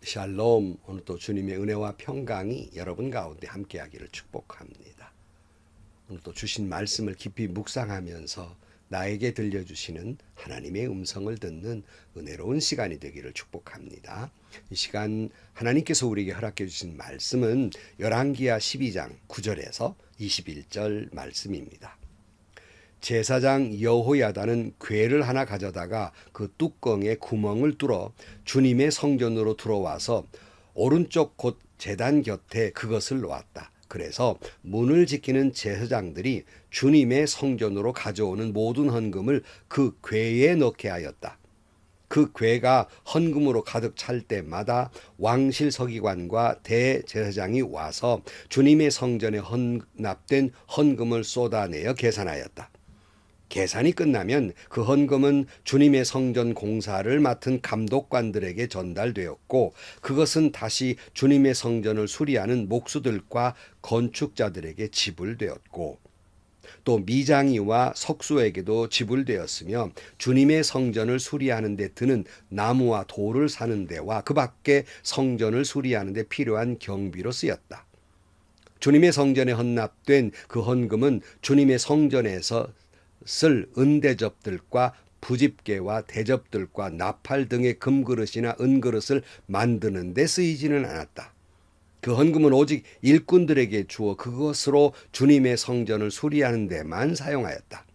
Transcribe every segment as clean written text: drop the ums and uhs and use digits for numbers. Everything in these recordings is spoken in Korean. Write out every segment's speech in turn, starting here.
샬롬. 오늘 또 주님의 은혜와 평강이 여러분 가운데 함께하기를 축복합니다. 오늘 또 주신 말씀을 깊이 묵상하면서 나에게 들려주시는 하나님의 음성을 듣는 은혜로운 시간이 되기를 축복합니다. 이 시간 하나님께서 우리에게 허락해 주신 말씀은 열왕기하 12장 9절에서 21절 말씀입니다. 제사장 여호야다는 궤를 하나 가져다가 그 뚜껑에 구멍을 뚫어 주님의 성전으로 들어와서 오른쪽 곧 제단 곁에 그것을 놓았다. 그래서 문을 지키는 제사장들이 주님의 성전으로 가져오는 모든 헌금을 그 궤에 넣게 하였다. 그 궤가 헌금으로 가득 찰 때마다 왕실 서기관과 대제사장이 와서 주님의 성전에 헌납된 헌금을 쏟아내어 계산하였다. 계산이 끝나면 그 헌금은 주님의 성전 공사를 맡은 감독관들에게 전달되었고, 그것은 다시 주님의 성전을 수리하는 목수들과 건축자들에게 지불되었고, 또 미장이와 석수에게도 지불되었으며, 주님의 성전을 수리하는 데 드는 나무와 돌을 사는 데와 그 밖에 성전을 수리하는 데 필요한 경비로 쓰였다. 주님의 성전에 헌납된 그 헌금은 주님의 성전에서 쓸 은대접들과 부집개와 대접들과 나팔 등의 금그릇이나 은그릇을 만드는 데 쓰이지는 않았다. 그 헌금은 오직 일꾼들에게 주어 그것으로 주님의 성전을 수리하는 데만 사용하였다.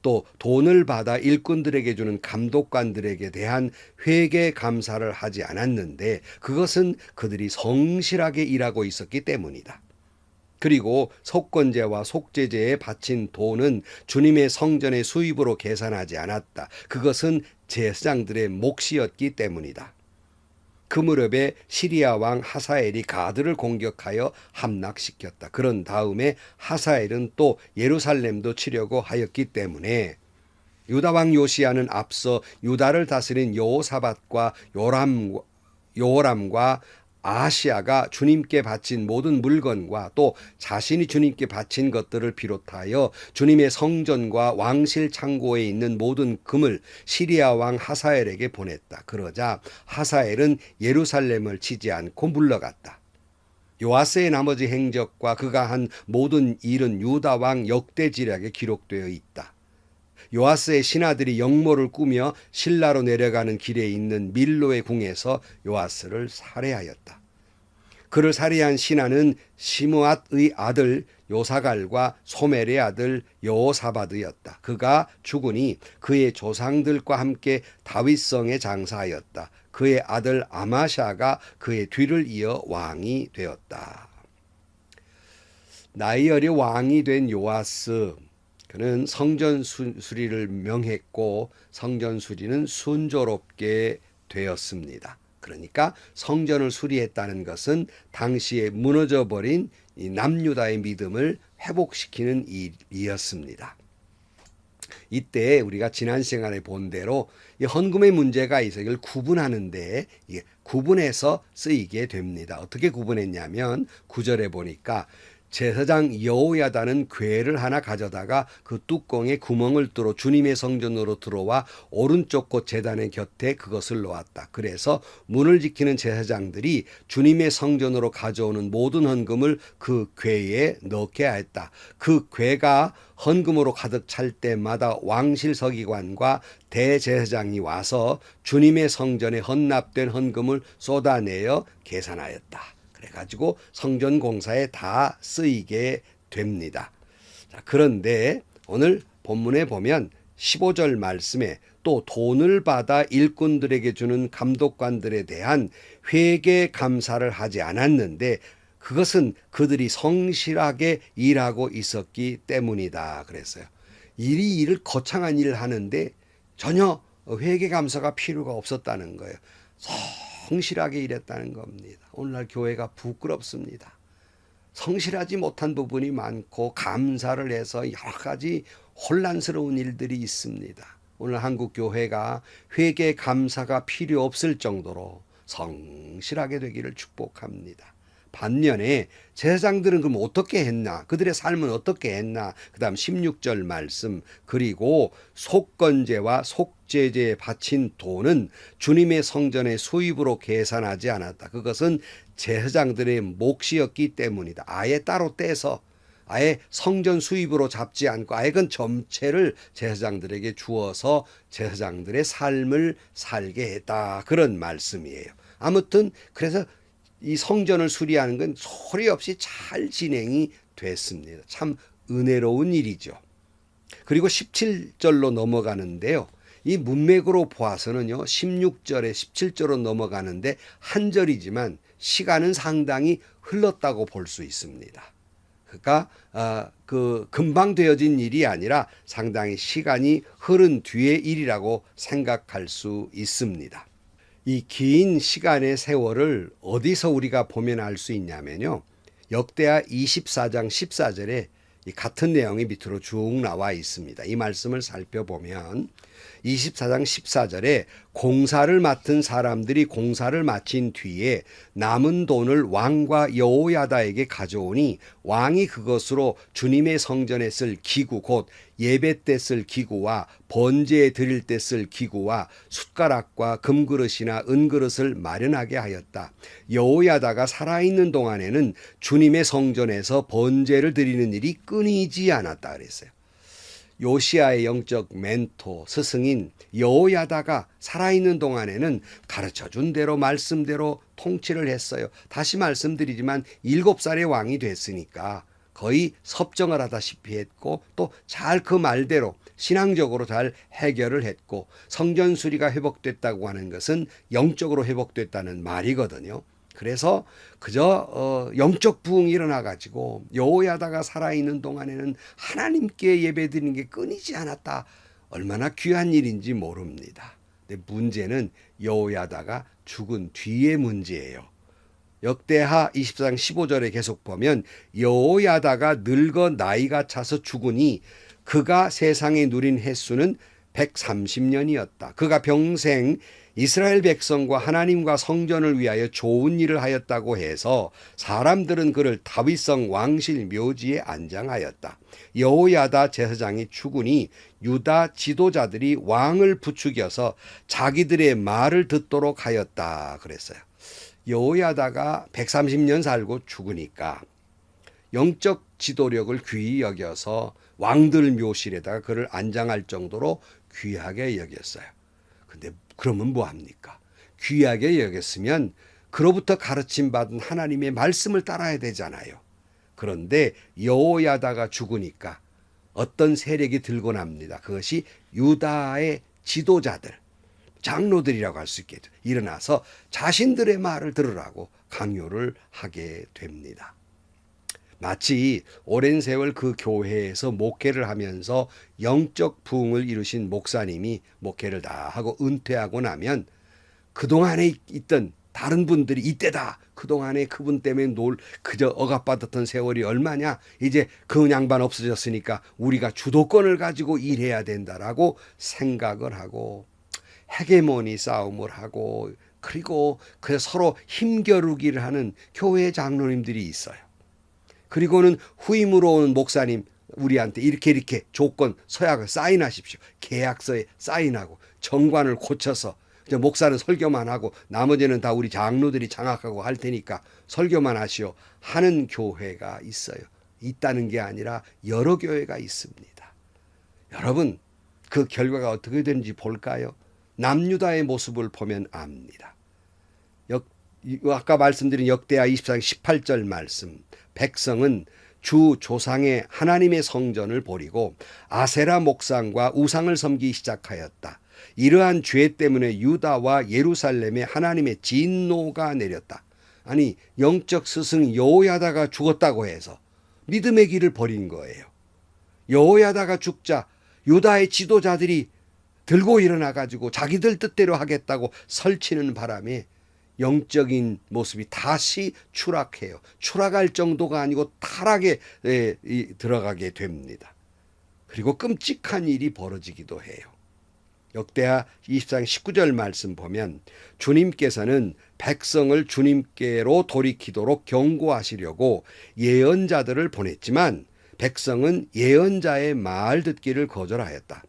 또 돈을 받아 일꾼들에게 주는 감독관들에게 대한 회계 감사를 하지 않았는데, 그것은 그들이 성실하게 일하고 있었기 때문이다. 그리고 속건제와 속죄제에 바친 돈은 주님의 성전의 수입으로 계산하지 않았다. 그것은 제사장들의 몫이었기 때문이다. 그 무렵에 시리아 왕 하사엘이 가드를 공격하여 함락시켰다. 그런 다음에 하사엘은 또 예루살렘도 치려고 하였기 때문에 유다 왕 요시야는 앞서 유다를 다스린 여호사밧과 요람과 아하시야가 주님께 바친 모든 물건과 또 자신이 주님께 바친 것들을 비롯하여 주님의 성전과 왕실 창고에 있는 모든 금을 시리아 왕 하사엘에게 보냈다. 그러자 하사엘은 예루살렘을 치지 않고 물러갔다. 요아스의 나머지 행적과 그가 한 모든 일은 유다 왕 역대지략에 기록되어 있다. 요아스의 신하들이 영모를 꾸며 실라로 내려가는 길에 있는 밀로의 궁에서 요아스를 살해하였다. 그를 살해한 신하는 시므앗의 아들 요사갈과 소멜의 아들 여호사밧이었다. 그가 죽으니 그의 조상들과 함께 다윗성에 장사하였다. 그의 아들 아마샤가 그의 뒤를 이어 왕이 되었다. 나이 어려 왕이 된 요아스, 그는 성전 수리를 명했고 성전 수리는 순조롭게 되었습니다. 그러니까 성전을 수리했다는 것은 당시에 무너져버린 이 남유다의 믿음을 회복시키는 일이었습니다. 이때 우리가 지난 시간에 본 대로 이 헌금의 문제가 있어 이걸 구분하는데 구분해서 쓰이게 됩니다. 어떻게 구분했냐면 9절에 보니까 제사장 여호야다는 궤를 하나 가져다가 그 뚜껑에 구멍을 뚫어 주님의 성전으로 들어와 오른쪽 곳 제단의 곁에 그것을 놓았다. 그래서 문을 지키는 제사장들이 주님의 성전으로 가져오는 모든 헌금을 그 궤에 넣게 하였다. 그 궤가 헌금으로 가득 찰 때마다 왕실 서기관과 대제사장이 와서 주님의 성전에 헌납된 헌금을 쏟아내어 계산하였다. 그래가지고 성전 공사에 다 쓰이게 됩니다. 자, 그런데 오늘 본문에 보면 15절 말씀에 또 돈을 받아 일꾼들에게 주는 감독관들에 대한 회계 감사를 하지 않았는데, 그것은 그들이 성실하게 일하고 있었기 때문이다 그랬어요. 일을 거창한 일을 하는데 전혀 회계 감사가 필요가 없었다는 거예요. 성실하게 일했다는 겁니다. 오늘날 교회가 부끄럽습니다. 성실하지 못한 부분이 많고 감사를 해서 여러 가지 혼란스러운 일들이 있습니다. 오늘 한국 교회가 회개 감사가 필요 없을 정도로 성실하게 되기를 축복합니다. 반면에 제사장들은 그럼 어떻게 했나? 그들의 삶은 어떻게 했나? 그다음 16절 말씀. 그리고 속건제와 속죄제에 바친 돈은 주님의 성전의 수입으로 계산하지 않았다. 그것은 제사장들의 몫이었기 때문이다. 아예 따로 떼서 아예 성전 수입으로 잡지 않고 아예 그 전체를 제사장들에게 주어서 제사장들의 삶을 살게 했다. 그런 말씀이에요. 아무튼 그래서 이 성전을 수리하는 건 소리 없이 잘 진행이 됐습니다. 참 은혜로운 일이죠. 그리고 17절로 넘어가는데요. 이 문맥으로 보아서는요. 16절에 17절로 넘어가는데 한 절이지만 시간은 상당히 흘렀다고 볼 수 있습니다. 그러니까 금방 되어진 일이 아니라 상당히 시간이 흐른 뒤의 일이라고 생각할 수 있습니다. 이 긴 시간의 세월을 어디서 우리가 보면 알 수 있냐면요. 역대하 24장 14절에 이 같은 내용이 밑으로 쭉 나와 있습니다. 이 말씀을 살펴보면 24장 14절에 공사를 맡은 사람들이 공사를 마친 뒤에 남은 돈을 왕과 여호야다에게 가져오니 왕이 그것으로 주님의 성전에 쓸 기구 곧 예배 때 쓸 기구와 번제에 드릴 때 쓸 기구와 숟가락과 금그릇이나 은그릇을 마련하게 하였다. 여호야다가 살아있는 동안에는 주님의 성전에서 번제를 드리는 일이 끊이지 않았다 그랬어요. 요시야의 영적 멘토 스승인 여호야다가 살아있는 동안에는 가르쳐준 대로 말씀대로 통치를 했어요. 다시 말씀드리지만 7살의 왕이 됐으니까 거의 섭정을 하다시피 했고 또 잘 그 말대로 신앙적으로 잘 해결을 했고 성전 수리가 회복됐다고 하는 것은 영적으로 회복됐다는 말이거든요. 그래서 그저 영적 부흥이 일어나 가지고 여호야다가 살아있는 동안에는 하나님께 예배드리는 게 끊이지 않았다. 얼마나 귀한 일인지 모릅니다. 근데 문제는 여호야다가 죽은 뒤의 문제예요. 역대하 24장 15절에 계속 보면 여호야다가 늙어 나이가 차서 죽으니 그가 세상에 누린 횟수는 130년이었다. 그가 평생 이스라엘 백성과 하나님과 성전을 위하여 좋은 일을 하였다고 해서 사람들은 그를 다윗성 왕실 묘지에 안장하였다. 여호야다 제사장이 죽으니 유다 지도자들이 왕을 부추겨서 자기들의 말을 듣도록 하였다 그랬어요. 여호야다가 130년 살고 죽으니까 영적 지도력을 귀히 여겨서 왕들 묘실에다가 그를 안장할 정도로 귀하게 여겼어요. 근데 그러면 뭐합니까? 귀하게 여겼으면 그로부터 가르침받은 하나님의 말씀을 따라야 되잖아요. 그런데 여호야다가 죽으니까 어떤 세력이 들고 납니다. 그것이 유다의 지도자들, 장로들이라고 할 수 있겠죠. 일어나서 자신들의 말을 들으라고 강요를 하게 됩니다. 마치 오랜 세월 그 교회에서 목회를 하면서 영적 부흥을 이루신 목사님이 목회를 다 하고 은퇴하고 나면 그동안에 있던 다른 분들이 이때다. 그동안에 그분 때문에 그저 억압받았던 세월이 얼마냐. 이제 그 양반 없어졌으니까 우리가 주도권을 가지고 일해야 된다라고 생각을 하고 헤게모니 싸움을 하고 그리고 서로 힘겨루기를 하는 교회 장로님들이 있어요. 그리고는 후임으로 오는 목사님 우리한테 이렇게 조건 서약을 사인하십시오. 계약서에 사인하고 정관을 고쳐서 목사는 설교만 하고 나머지는 다 우리 장로들이 장악하고 할 테니까 설교만 하시오 하는 교회가 있어요. 있다는 게 아니라 여러 교회가 있습니다. 여러분 그 결과가 어떻게 되는지 볼까요? 남유다의 모습을 보면 압니다. 아까 말씀드린 역대하 24장 18절 말씀. 백성은 주 조상의 하나님의 성전을 버리고 아세라 목상과 우상을 섬기기 시작하였다. 이러한 죄 때문에 유다와 예루살렘에 하나님의 진노가 내렸다. 아니 영적 스승 여호야다가 죽었다고 해서 믿음의 길을 버린 거예요. 여호야다가 죽자 유다의 지도자들이 들고 일어나 가지고 자기들 뜻대로 하겠다고 설치는 바람에 영적인 모습이 다시 추락해요. 추락할 정도가 아니고 타락에 들어가게 됩니다. 그리고 끔찍한 일이 벌어지기도 해요. 역대하 24장 19절 말씀 보면 주님께서는 백성을 주님께로 돌이키도록 경고하시려고 예언자들을 보냈지만 백성은 예언자의 말 듣기를 거절하였다.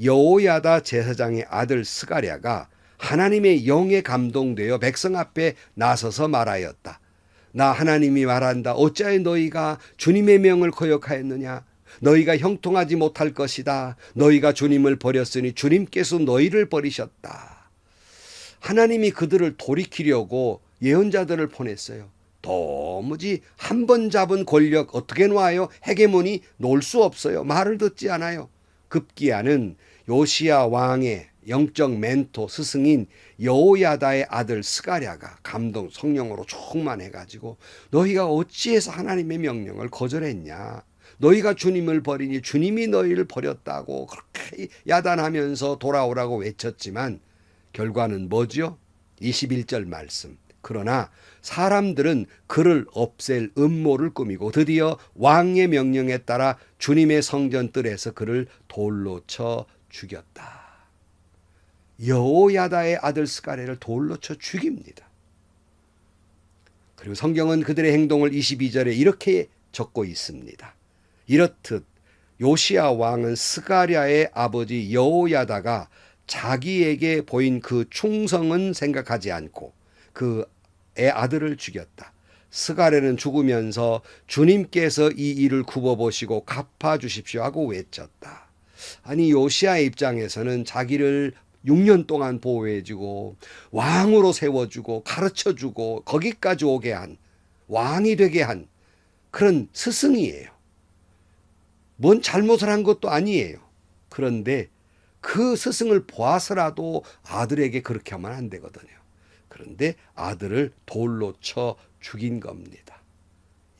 여호야다 제사장의 아들 스가랴가 하나님의 영에 감동되어 백성 앞에 나서서 말하였다. 나 하나님이 말한다. 어찌하여 너희가 주님의 명을 거역하였느냐? 너희가 형통하지 못할 것이다. 너희가 주님을 버렸으니 주님께서 너희를 버리셨다. 하나님이 그들을 돌이키려고 예언자들을 보냈어요. 도무지 한 번 잡은 권력 어떻게 놔요? 헤게모니 놓을 수 없어요. 말을 듣지 않아요. 급기야는 요시야 왕의 영적 멘토 스승인 여호야다의 아들 스가랴가 감동 성령으로 충만해가지고 너희가 어찌해서 하나님의 명령을 거절했냐? 너희가 주님을 버리니 주님이 너희를 버렸다고 그렇게 야단하면서 돌아오라고 외쳤지만 결과는 뭐죠? 21절 말씀. 그러나 사람들은 그를 없앨 음모를 꾸미고 드디어 왕의 명령에 따라 주님의 성전 뜰에서 그를 돌로 쳐 죽였다. 여호야다의 아들 스가랴를 돌로 쳐 죽입니다. 그리고 성경은 그들의 행동을 22절에 이렇게 적고 있습니다. 이렇듯 요시야 왕은 스가랴의 아버지 여호야다가 자기에게 보인 그 충성은 생각하지 않고 그의 아들을 죽였다. 스가랴는 죽으면서 주님께서 이 일을 굽어보시고 갚아주십시오 하고 외쳤다. 아니 요시야의 입장에서는 자기를 6년 동안 보호해주고 왕으로 세워주고 가르쳐주고 거기까지 오게 한 왕이 되게 한 그런 스승이에요. 뭔 잘못을 한 것도 아니에요. 그런데 그 스승을 보아서라도 아들에게 그렇게 하면 안 되거든요. 그런데 아들을 돌로 쳐 죽인 겁니다.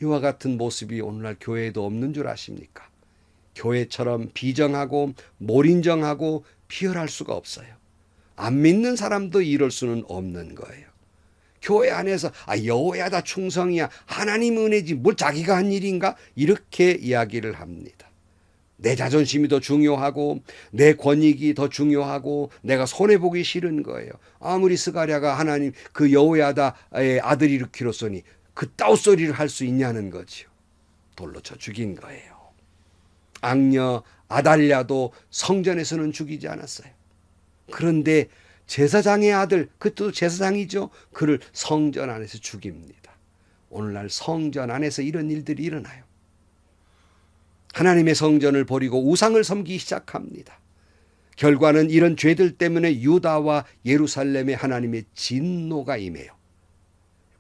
이와 같은 모습이 오늘날 교회에도 없는 줄 아십니까? 교회처럼 비정하고 몰인정하고 비열할 수가 없어요. 안 믿는 사람도 이럴 수는 없는 거예요. 교회 안에서 여호야다 충성이야 하나님 은혜지 뭘 자기가 한 일인가 이렇게 이야기를 합니다. 내 자존심이 더 중요하고 내 권익이 더 중요하고 내가 손해보기 싫은 거예요. 아무리 스가랴가 하나님 그 여호야다의 아들이 일으키로서니 그따위 소리를 할 수 있냐는 거죠. 돌로 쳐 죽인 거예요. 악녀 아달랴도 성전에서는 죽이지 않았어요. 그런데 제사장의 아들, 그것도 제사장이죠. 그를 성전 안에서 죽입니다. 오늘날 성전 안에서 이런 일들이 일어나요. 하나님의 성전을 버리고 우상을 섬기기 시작합니다. 결과는 이런 죄들 때문에 유다와 예루살렘에 하나님의 진노가 임해요.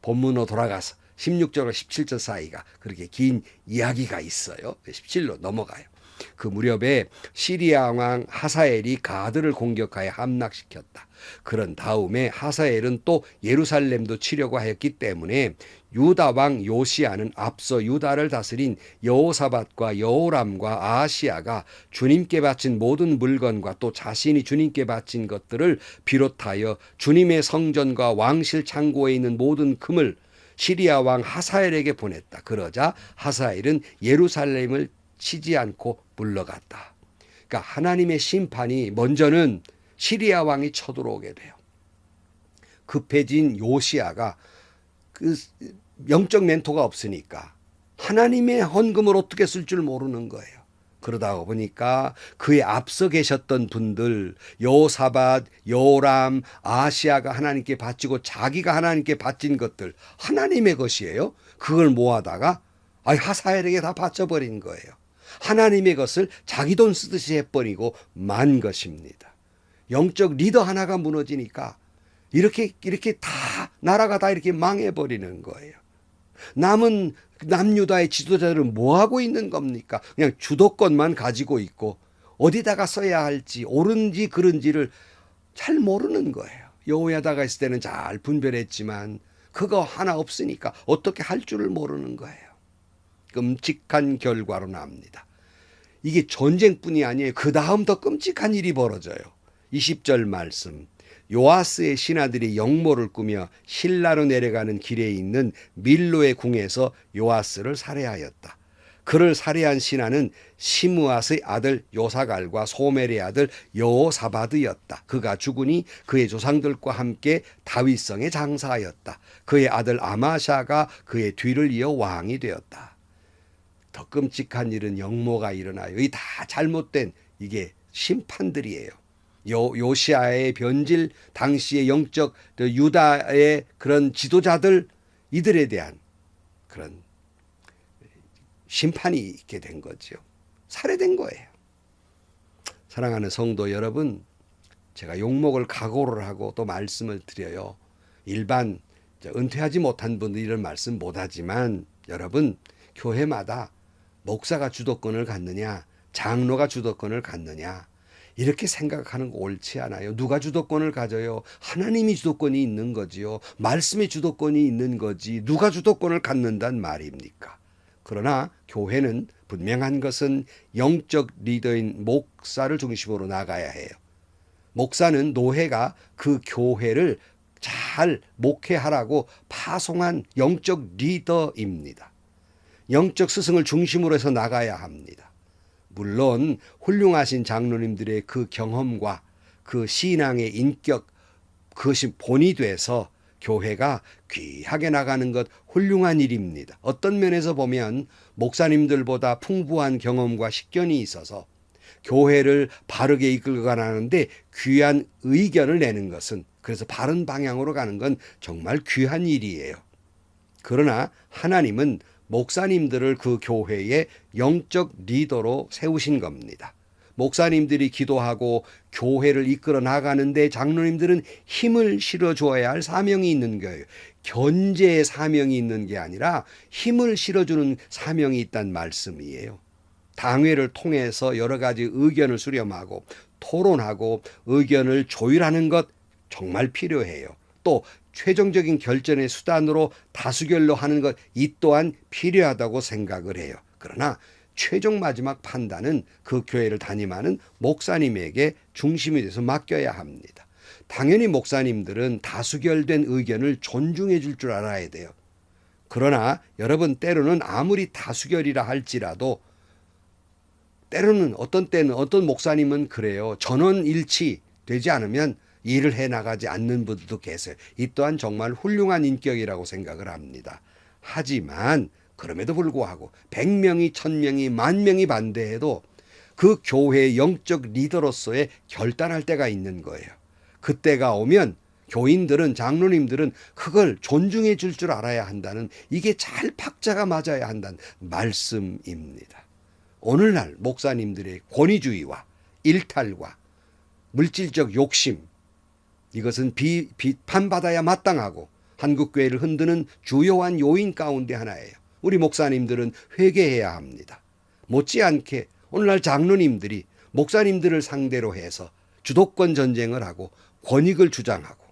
본문으로 돌아가서 16절과 17절 사이가 그렇게 긴 이야기가 있어요. 17로 넘어가요. 그 무렵에 시리아 왕 하사엘이 가드를 공격하여 함락시켰다. 그런 다음에 하사엘은 또 예루살렘도 치려고 하였기 때문에 유다 왕 요시야는 앞서 유다를 다스린 여호사밧과 여호람과 아하시야가 주님께 바친 모든 물건과 또 자신이 주님께 바친 것들을 비롯하여 주님의 성전과 왕실 창고에 있는 모든 금을 시리아 왕 하사엘에게 보냈다. 그러자 하사엘은 예루살렘을 치지 않고 물러갔다. 그러니까 하나님의 심판이 먼저는 시리아 왕이 쳐들어오게 돼요. 급해진 요시야가 그 영적 멘토가 없으니까 하나님의 헌금을 어떻게 쓸 줄 모르는 거예요. 그러다 보니까 그에 앞서 계셨던 분들 여호사밧, 여호람, 아하시야가 하나님께 바치고 자기가 하나님께 바친 것들 하나님의 것이에요. 그걸 모아다가 하사엘에게 다 바쳐버린 거예요. 하나님의 것을 자기 돈 쓰듯이 해버리고 만 것입니다. 영적 리더 하나가 무너지니까 이렇게 다 나라가 다 이렇게 망해버리는 거예요. 남은 남유다의 지도자들은 뭐 하고 있는 겁니까? 그냥 주도권만 가지고 있고 어디다가 써야 할지 옳은지 그른지를 잘 모르는 거예요. 여호야다가 있을 때는 잘 분별했지만 그거 하나 없으니까 어떻게 할 줄을 모르는 거예요. 끔찍한 결과로 나옵니다. 이게 전쟁뿐이 아니에요. 그 다음 더 끔찍한 일이 벌어져요. 20절 말씀. 요아스의 신하들이 영모를 꾸며 실라로 내려가는 길에 있는 밀로의 궁에서 요아스를 살해하였다. 그를 살해한 신하는 시므앗의 아들 요사갈과 소멜의 아들 여호사바드였다. 그가 죽으니 그의 조상들과 함께 다윗성에 장사하였다. 그의 아들 아마샤가 그의 뒤를 이어 왕이 되었다. 더 끔찍한 일은 영모가 일어나요. 이 다 잘못된 이게 심판들이에요. 요시아의 변질, 당시의 영적 유다의 그런 지도자들, 이들에 대한 그런 심판이 있게 된 거죠. 살해된 거예요. 사랑하는 성도 여러분, 제가 욕먹을 각오를 하고 또 말씀을 드려요. 일반 은퇴하지 못한 분들 이런 말씀 못하지만 여러분, 교회마다 목사가 주도권을 갖느냐, 장로가 주도권을 갖느냐, 이렇게 생각하는 거 옳지 않아요. 누가 주도권을 가져요? 하나님이 주도권이 있는 거지요. 말씀의 주도권이 있는 거지. 누가 주도권을 갖는단 말입니까? 그러나 교회는 분명한 것은 영적 리더인 목사를 중심으로 나가야 해요. 목사는 노회가 그 교회를 잘 목회하라고 파송한 영적 리더입니다. 영적 스승을 중심으로 해서 나가야 합니다. 물론 훌륭하신 장로님들의 그 경험과 그 신앙의 인격, 그것이 본이 돼서 교회가 귀하게 나가는 것 훌륭한 일입니다. 어떤 면에서 보면 목사님들보다 풍부한 경험과 식견이 있어서 교회를 바르게 이끌고 가는데 귀한 의견을 내는 것은, 그래서 바른 방향으로 가는 건 정말 귀한 일이에요. 그러나 하나님은 목사님들을 그 교회의 영적 리더로 세우신 겁니다. 목사님들이 기도하고 교회를 이끌어 나가는데 장로님들은 힘을 실어줘야 할 사명이 있는 거예요. 견제의 사명이 있는 게 아니라 힘을 실어주는 사명이 있다는 말씀이에요. 당회를 통해서 여러 가지 의견을 수렴하고 토론하고 의견을 조율하는 것 정말 필요해요. 또 최종적인 결정의 수단으로 다수결로 하는 것, 이 또한 필요하다고 생각을 해요. 그러나 최종 마지막 판단은 그 교회를 담임하는 목사님에게 중심이 돼서 맡겨야 합니다. 당연히 목사님들은 다수결된 의견을 존중해 줄 줄 알아야 돼요. 그러나 여러분, 때로는 아무리 다수결이라 할지라도 때로는 어떤 때는 어떤 목사님은 그래요. 전원일치 되지 않으면 일을 해나가지 않는 분들도 계세요. 이 또한 정말 훌륭한 인격이라고 생각을 합니다. 하지만 그럼에도 불구하고 100명이 1000명이 10,000명이 반대해도 그 교회의 영적 리더로서의 결단할 때가 있는 거예요. 그때가 오면 교인들은, 장로님들은 그걸 존중해 줄 줄 알아야 한다는, 이게 잘 박자가 맞아야 한다는 말씀입니다. 오늘날 목사님들의 권위주의와 일탈과 물질적 욕심, 이것은 비판받아야 마땅하고 한국교회를 흔드는 주요한 요인 가운데 하나예요. 우리 목사님들은 회개해야 합니다. 못지않게 오늘날 장로님들이 목사님들을 상대로 해서 주도권 전쟁을 하고 권익을 주장하고,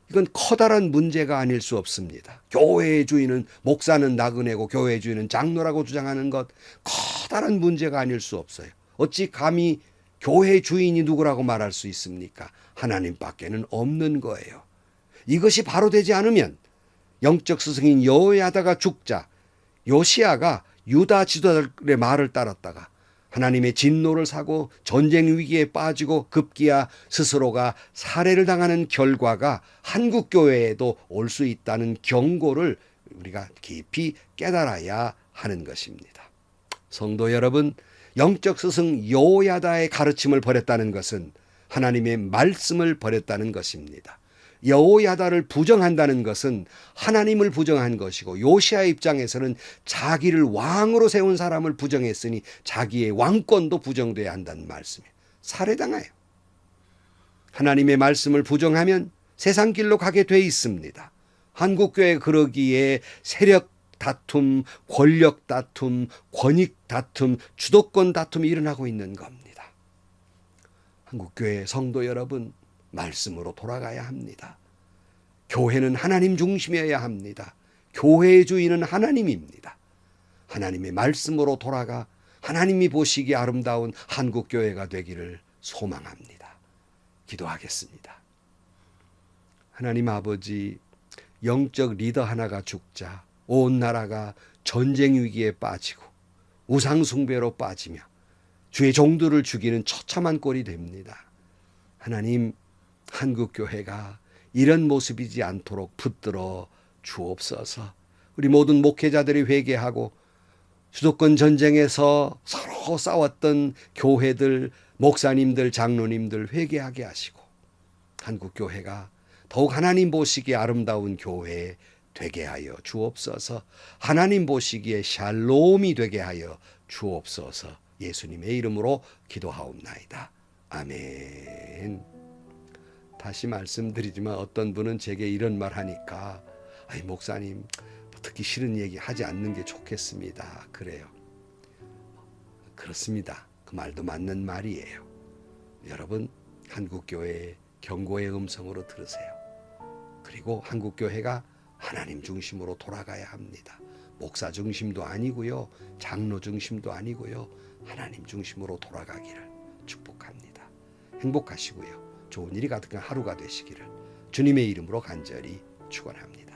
이건 커다란 문제가 아닐 수 없습니다. 교회의 주인은, 목사는 나그네고 교회의 주인은 장로라고 주장하는 것, 커다란 문제가 아닐 수 없어요. 어찌 감히 교회의 주인이 누구라고 말할 수 있습니까? 하나님밖에는 없는 거예요. 이것이 바로 되지 않으면 영적 스승인 여호야다가 죽자 요시아가 유다 지도자들의 말을 따랐다가 하나님의 진노를 사고 전쟁 위기에 빠지고 급기야 스스로가 살해를 당하는 결과가 한국 교회에도 올 수 있다는 경고를 우리가 깊이 깨달아야 하는 것입니다. 성도 여러분, 영적 스승 여호야다의 가르침을 버렸다는 것은 하나님의 말씀을 버렸다는 것입니다. 여호야다를 부정한다는 것은 하나님을 부정한 것이고, 요시아 입장에서는 자기를 왕으로 세운 사람을 부정했으니 자기의 왕권도 부정돼야 한다는 말씀이에요. 살해당해요. 하나님의 말씀을 부정하면 세상 길로 가게 돼 있습니다. 한국교회 그러기에 세력 다툼, 권력 다툼, 권익 다툼, 주도권 다툼이 일어나고 있는 겁니다. 한국교회 성도 여러분, 말씀으로 돌아가야 합니다. 교회는 하나님 중심이어야 합니다. 교회의 주인은 하나님입니다. 하나님의 말씀으로 돌아가 하나님이 보시기에 아름다운 한국교회가 되기를 소망합니다. 기도하겠습니다. 하나님 아버지, 영적 리더 하나가 죽자 온 나라가 전쟁 위기에 빠지고 우상 숭배로 빠지며 주의 종들을 죽이는 처참한 꼴이 됩니다. 하나님, 한국교회가 이런 모습이지 않도록 붙들어 주옵소서. 우리 모든 목회자들이 회개하고 수도권 전쟁에서 서로 싸웠던 교회들, 목사님들, 장로님들 회개하게 하시고 한국교회가 더욱 하나님 보시기에 아름다운 교회 되게 하여 주옵소서. 하나님 보시기에 샬롬이 되게 하여 주옵소서. 예수님의 이름으로 기도하옵나이다. 아멘. 다시 말씀드리지만 어떤 분은 제게 이런 말 하니까 아이 목사님 듣기 싫은 얘기 하지 않는 게 좋겠습니다. 그래요. 그렇습니다. 그 말도 맞는 말이에요. 여러분, 한국교회의 경고의 음성으로 들으세요. 그리고 한국교회가 하나님 중심으로 돌아가야 합니다. 목사 중심도 아니고요. 장로 중심도 아니고요. 하나님 중심으로 돌아가기를 축복합니다. 행복하시고요. 좋은 일이 가득한 하루가 되시기를 주님의 이름으로 간절히 축원합니다.